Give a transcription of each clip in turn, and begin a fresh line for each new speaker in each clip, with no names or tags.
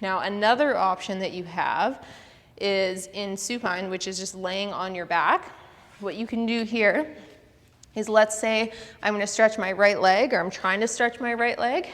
Now, another option that you have is in supine, which is just laying on your back. What you can do here is, let's say I'm going to stretch my right leg, or I'm trying to stretch my right leg.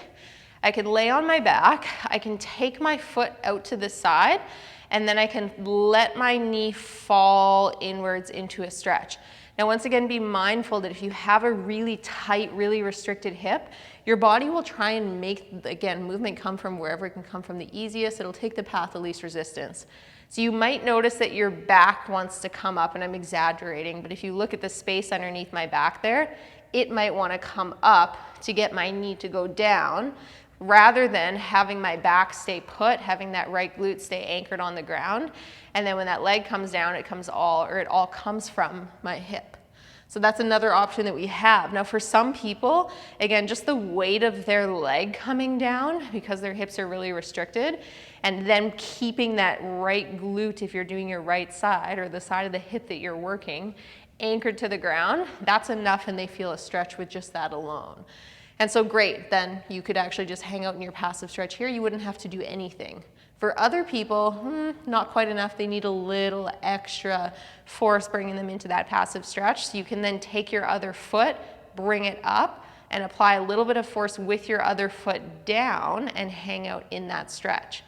I can lay on my back, I can take my foot out to the side, and then I can let my knee fall inwards into a stretch. Now, once again, be mindful that if you have a really tight, really restricted hip, your body will try and make, again, movement come from wherever it can come from the easiest. It'll take the path of least resistance. So you might notice that your back wants to come up, and I'm exaggerating, but if you look at the space underneath my back there, it might want to come up to get my knee to go down, rather than having my back stay put, having that right glute stay anchored on the ground. And then when that leg comes down, it all comes from my hip. So that's another option that we have. Now, for some people, again, just the weight of their leg coming down because their hips are really restricted, and then keeping that right glute, if you're doing your right side or the side of the hip that you're working, anchored to the ground, that's enough, and they feel a stretch with just that alone. And so great, then you could actually just hang out in your passive stretch here. You wouldn't have to do anything. For other people, not quite enough. They need a little extra force bringing them into that passive stretch. So you can then take your other foot, bring it up, and apply a little bit of force with your other foot down and hang out in that stretch.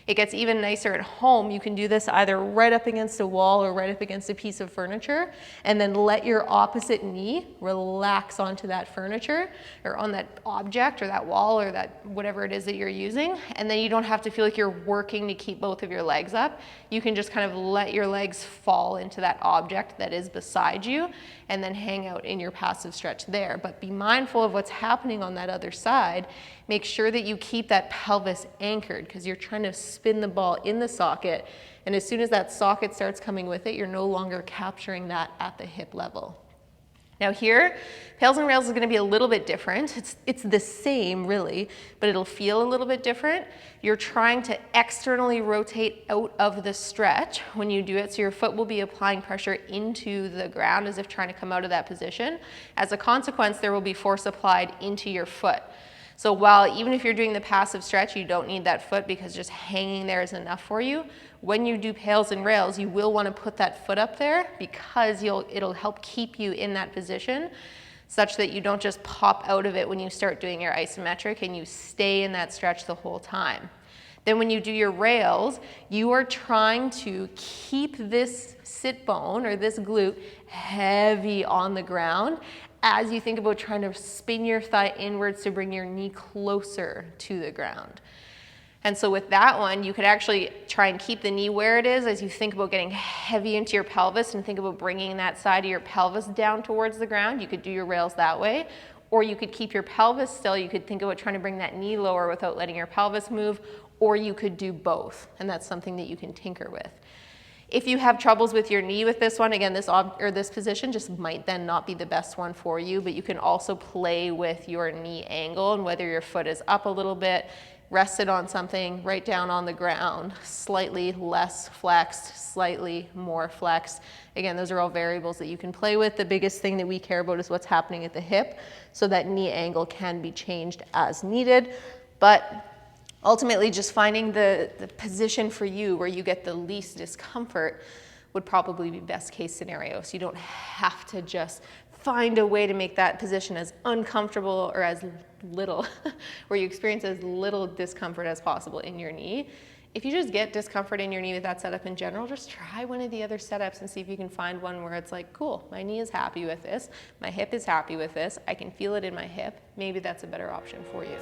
It gets even nicer at home. You can do this either right up against a wall or right up against a piece of furniture, and then let your opposite knee relax onto that furniture or on that object or that wall or that whatever it is that you're using. And then you don't have to feel like you're working to keep both of your legs up. You can just kind of let your legs fall into that object that is beside you and then hang out in your passive stretch there. But be mindful of what's happening on that other side. Make sure that you keep that pelvis anchored, because you're trying to spin the ball in the socket, and as soon as that socket starts coming with it, you're no longer capturing that at the hip level. Now here, pails and rails is going to be a little bit different. It's the same really, but it'll feel a little bit different. You're trying to externally rotate out of the stretch when you do it, so your foot will be applying pressure into the ground as if trying to come out of that position. As a consequence, there will be force applied into your foot. So while even if you're doing the passive stretch, you don't need that foot because just hanging there is enough for you, when you do pails and rails, you will want to put that foot up there because it'll help keep you in that position such that you don't just pop out of it when you start doing your isometric, and you stay in that stretch the whole time. Then when you do your rails, you are trying to keep this sit bone or this glute heavy on the ground as you think about trying to spin your thigh inwards to bring your knee closer to the ground. And so with that one, you could actually try and keep the knee where it is as you think about getting heavy into your pelvis and think about bringing that side of your pelvis down towards the ground. You could do your rails that way, or you could keep your pelvis still. You could think about trying to bring that knee lower without letting your pelvis move, or you could do both, and that's something that you can tinker with. If you have troubles with your knee with this one, again, this position just might then not be the best one for you, but you can also play with your knee angle and whether your foot is up a little bit, rested on something, right down on the ground, slightly less flexed, slightly more flexed. Again, those are all variables that you can play with. The biggest thing that we care about is what's happening at the hip, so that knee angle can be changed as needed. But ultimately, just finding the position for you where you get the least discomfort would probably be best case scenario. So you don't have to just find a way to make that position as uncomfortable or as little, where you experience as little discomfort as possible in your knee. If you just get discomfort in your knee with that setup in general, just try one of the other setups and see if you can find one where it's like, cool, my knee is happy with this, my hip is happy with this, I can feel it in my hip. Maybe that's a better option for you.